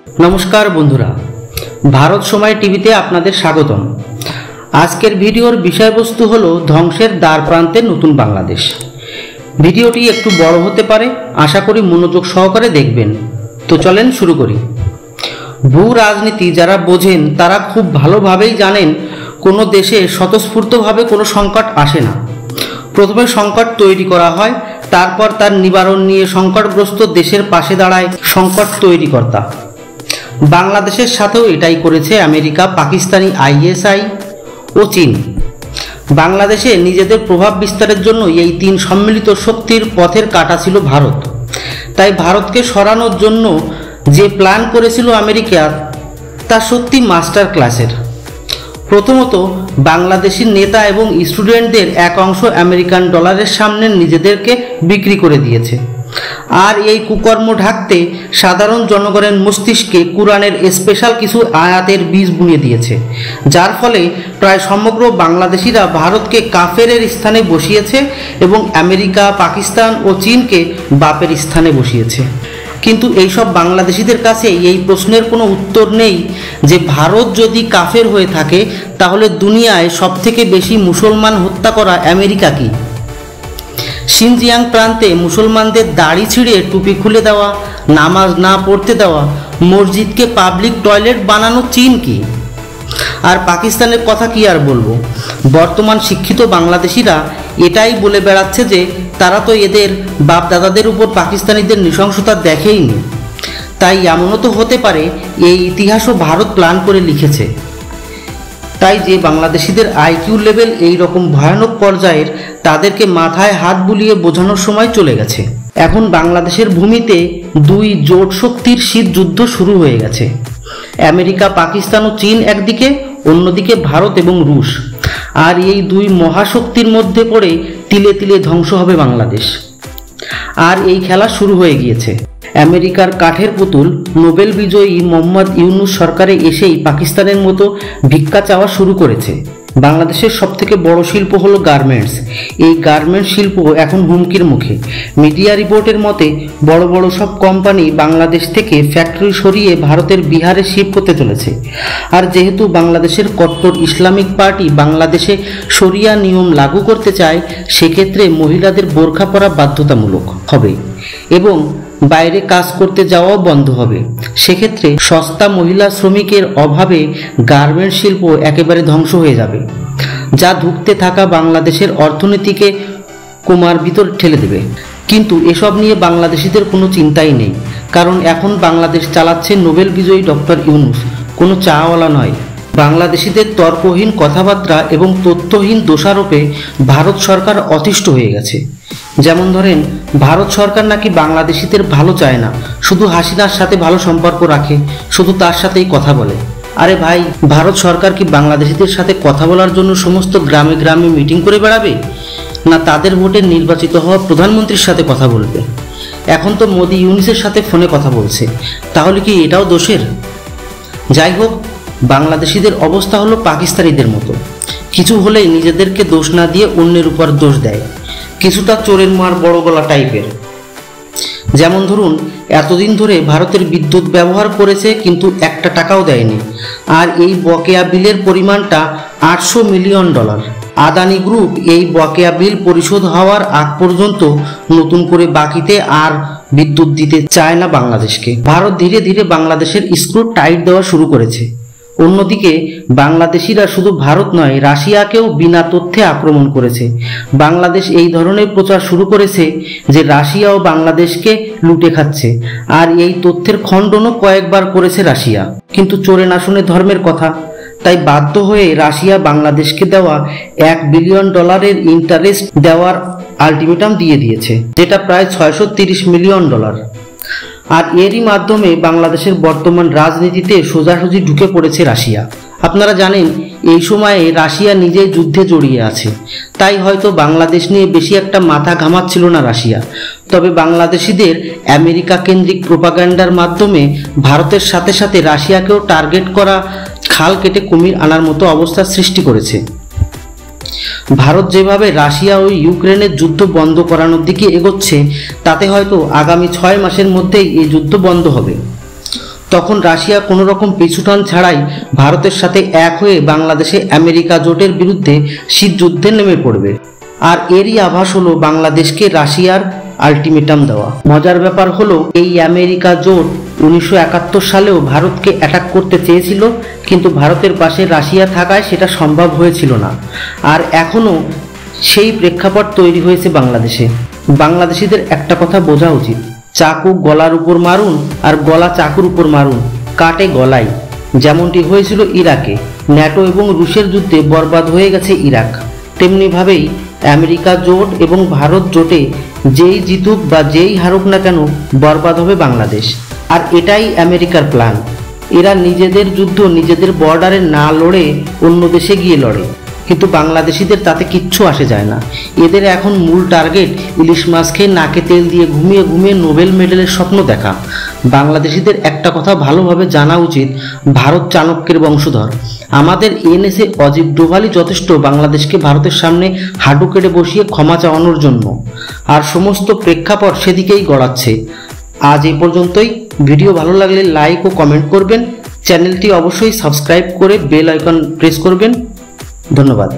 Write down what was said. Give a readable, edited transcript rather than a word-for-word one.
নমস্কার বন্ধুরা, ভারত সময় টিভিতে আপনাদের স্বাগতম। আজকের ভিডিওর বিষয়বস্তু হলো ধ্বংসের দ্বার প্রান্তে নতুন বাংলাদেশ। ভিডিওটি একটু বড় হতে পারে, আশা করি মনোযোগ সহকারে দেখবেন। তো চলেন শুরু করি। ভূ রাজনীতি যারা বোঝেন তারা খুব ভালোভাবেই জানেন কোনো দেশে স্বতঃস্ফূর্তভাবে কোনো সংকট আসে না। প্রথমে সংকট তৈরি করা হয়, তারপর তার নিবারণ নিয়ে সংকটগ্রস্ত দেশের পাশে দাঁড়ায় সংকট তৈরিকর্তা। বাংলাদেশের সাথেও এটাই করেছে আমেরিকা, পাকিস্তানি আইএসআই ও চীন। বাংলাদেশে নিজেদের প্রভাব বিস্তারের জন্য এই তিন সম্মিলিত শক্তির পথের কাটা ছিল ভারত। তাই ভারতকে সরানোর জন্য যে প্ল্যান করেছিল আমেরিকা, তা সত্যি মাস্টার ক্লাসের। প্রথমত, বাংলাদেশি নেতা এবং স্টুডেন্টদের এক অংশ আমেরিকান ডলারের সামনে নিজেদেরকে বিক্রি করে দিয়েছে। আর এই কুকর্ম ঢাকতে সাধারণ জনগণের মস্তিষ্কে কুরআনের স্পেশাল কিছু আয়াতের বীজ বুনে দিয়েছে, যার ফলে প্রায় সমগ্র বাংলাদেশিরা ভারতকে কাফেরের স্থানে বসিয়েছে এবং আমেরিকা, পাকিস্তান ও চীনকে বাপের স্থানে বসিয়েছে। কিন্তু এইসব বাংলাদেশিদের কাছে এই প্রশ্নের কোনো উত্তর নেই যে ভারত যদি কাফের হয়ে থাকে তাহলে দুনিয়ায় সবথেকে বেশি মুসলমান হত্যা করা আমেরিকা কি? সিনজিয়াং প্রান্তে মুসলমানদের দাড়ি ছিঁড়ে টুপি খুলে দেওয়া, নামাজ না পড়তে দেওয়া, মসজিদকে পাবলিক টয়লেট বানানো চীন কি? আর পাকিস্তানের কথা কি আর বলবো। বর্তমান শিক্ষিত বাংলাদেশিরা এটাই বলে বেড়াচ্ছে যে তারা তো এদের বাপ দাদাদের উপর পাকিস্তানিদের নৃশংসতা দেখেইনি। তাই এমনও তো হতে পারে এই ইতিহাসও ভারত প্ল্যান করে লিখেছে। তাই যে বাংলাদেশিদের আইকিউ লেভেল এই রকম ভয়ানক পর্যায়ের, তাদেরকে মাথায় হাত বুলিয়ে বোঝানোর সময় চলে গেছে। এখন বাংলাদেশের ভূমিতে দুই জোট শক্তির শীত যুদ্ধ শুরু হয়ে গেছে। আমেরিকা, পাকিস্তান ও চীন একদিকে, অন্যদিকে ভারত এবং রুশ। আর এই দুই মহাশক্তির মধ্যে পড়ে তিলে তিলে ধ্বংস হবে বাংলাদেশ। আর এই খেলা শুরু হয়ে গিয়েছে। আমেরিকার কাঠের পুতুল নোবেল বিজয়ী মোহাম্মদ ইউনুস সরকারে এসেই পাকিস্তানের মতো ভিক্ষা চাওয়া শুরু করেছে। বাংলাদেশের সবথেকে বড় শিল্প হলো গার্মেন্টস। এই গার্মেন্টস শিল্প এখন হুমকির মুখে। মিডিয়া রিপোর্টের মতে বড় বড় সব কোম্পানি বাংলাদেশ থেকে ফ্যাক্টরি সরিয়ে ভারতের বিহারে শিফট করতে চলেছে। আর যেহেতু বাংলাদেশের কট্টর ইসলামিক পার্টি বাংলাদেশে শরিয়া নিয়ম লাগু করতে চায়, সেক্ষেত্রে মহিলাদের বোরখা পরা বাধ্যতামূলক হবে এবং বাইরে কাজ করতে যাওয়াও বন্ধ হবে। সেক্ষেত্রে সস্তা মহিলা শ্রমিকের অভাবে গার্মেন্ট শিল্প একেবারে ধ্বংস হয়ে যাবে, যা ধুঁকতে থাকা বাংলাদেশের অর্থনীতিকে কোমার ভিতর ঠেলে দেবে। কিন্তু এসব নিয়ে বাংলাদেশিদের কোনো চিন্তাই নেই, কারণ এখন বাংলাদেশ চালাচ্ছে নোবেল বিজয়ী ডক্টর ইউনুস, কোনো চাওয়ালা নয়। বাংলাদেশিদের তর্কহীন কথাবার্তা এবং তথ্যহীন দোষারোপে ভারত সরকার অতিষ্ঠ হয়ে গেছে। যেমন ধরেন, ভারত সরকার নাকি বাংলাদেশিদের ভালো চায় না, শুধু হাসিনার সাথে ভালো সম্পর্ক রাখে, শুধু তার সাথেই কথা বলে। আরে ভাই, ভারত সরকার কি বাংলাদেশিদের সাথে কথা বলার জন্য সমস্ত গ্রামে গ্রামে মিটিং করে বেড়াবে, না তাদের ভোটে নির্বাচিত হওয়া প্রধানমন্ত্রীর সাথে কথা বলবে? এখন তো মোদি ইউনুসের সাথে ফোনে কথা বলছে, তাহলে কি এটাও দোষের? যাই হোক, বাংলাদেশিদের অবস্থা হলো পাকিস্তানিদের মতো। কিছু হলেই নিজেদেরকে দোষ না দিয়ে অন্যের উপর দোষ দেয়, কিছুটা চোরের মার বড় গলা টাইপের। যেমন ধরুন, এতদিন ধরে ভারতের বিদ্যুৎ ব্যবহার করেছে কিন্তু একটা টাকাও দেয়নি, আর এই বকেয়া বিলের পরিমাণটা $800 মিলিয়ন। আদানি গ্রুপ এই বকেয়া বিল পরিশোধ হওয়ার আগ পর্যন্ত নতুন করে বাকিতে আর বিদ্যুৎ দিতে চায় না বাংলাদেশকে। ভারত ধীরে ধীরে বাংলাদেশের স্ক্রু টাইট দেওয়া শুরু করেছে। অন্যদিকে বাংলাদেশিরা শুধু ভারত নয়, রাশিয়াকেও বিনা তথ্যে আক্রমণ করেছে। বাংলাদেশ এই ধরনের প্রচার শুরু করেছে যে রাশিয়াও বাংলাদেশকে লুটে খাচ্ছে, আর এই তথ্যের খণ্ডনও কয়েকবার করেছে রাশিয়া। কিন্তু চোরে না শুনে ধর্মের কথা, তাই বাধ্য হয়ে রাশিয়া বাংলাদেশকে দেওয়া $1 বিলিয়ন ইন্টারেস্ট দেওয়ার আলটিমেটাম দিয়ে দিয়েছে, যেটা প্রায় $630 মিলিয়ন। আর এরই মাধ্যমে বাংলাদেশের বর্তমান রাজনীতিতে সোজাসুজি ঢুকে পড়েছে রাশিয়া। আপনারা জানেন এই সময়ে রাশিয়া নিজেই যুদ্ধে জড়িয়ে আছে, তাই হয়তো বাংলাদেশ নিয়ে বেশি একটা মাথা ঘামাচ্ছিল না রাশিয়া। তবে বাংলাদেশিদের আমেরিকা কেন্দ্রিক প্রোপাগান্ডার মাধ্যমে ভারতের সাথে সাথে রাশিয়াকেও টার্গেট করা, খাল কেটে কুমির আনার মতো অবস্থা সৃষ্টি করেছে। ভারত যেভাবে রাশিয়া ও ইউক্রেনের যুদ্ধ বন্ধ করানোর দিকে এগোচ্ছে, তাতে হয়তো আগামী 6 মাসের মধ্যেই এই যুদ্ধ বন্ধ হবে। তখন রাশিয়া কোনো রকম পিছুটান ছাড়াই ভারতের সাথে এক হয়ে বাংলাদেশে আমেরিকা জোটের বিরুদ্ধে শীতযুদ্ধে নেমে পড়বে। আর এরই আভাস হলো বাংলাদেশকে রাশিয়ার আলটিমেটাম দেওয়া। মজার ব্যাপার হলো এই আমেরিকা জোট 1971 সালেও ভারতকে অ্যাটাক করতে চেয়েছিল, কিন্তু ভারতের পাশে রাশিয়া থাকায় সেটা সম্ভব হয়েছিল না। আর এখনও সেই প্রেক্ষাপট তৈরি হয়েছে বাংলাদেশে। বাংলাদেশিদের একটা কথা বোঝা উচিত, চাকু গলার উপর মারুন আর গলা চাকুর উপর মারুন, কাটে গলায়। যেমনটি হয়েছিল ইরাকে, ন্যাটো এবং রুশের যুদ্ধে বরবাদ হয়ে গেছে ইরাক, তেমনিভাবেই আমেরিকা জোট এবং ভারত জোটে যেই জিতুক বা যেই হারুক না কেন বরবাদ হবে বাংলাদেশ। আর এটাই আমেরিকার প্ল্যান। এরা নিজেদের যুদ্ধ নিজেদের বর্ডারে না লড়ে অন্য দেশে গিয়ে লড়ে, কিন্তু বাংলাদেশিদের তাতে কিচ্ছু আসে যায় না। এদের এখন মূল টার্গেট ইলিশ মাছ খেয়ে নাকে তেল দিয়ে ঘুমিয়ে ঘুমিয়ে নোবেল মেডেলের স্বপ্ন দেখা। বাংলাদেশিদের একটা কথা ভালোভাবে জানা উচিত, ভারত চাণক্যের বংশধর। আমাদের এনএসএ অজিত ডোভালই যথেষ্ট বাংলাদেশকে ভারতের সামনে হাঁটু কেটে বসিয়ে ক্ষমা চাওয়ানোর জন্য, আর সমস্ত প্রেক্ষাপট সেদিকেই গড়াচ্ছে। আজ এই পর্যন্তই। ভিডিও ভালো লাগলে লাইক ও কমেন্ট করবেন। চ্যানেলটি অবশ্যই সাবস্ক্রাইব করে বেল আইকন প্রেস করবেন। ধন্যবাদ।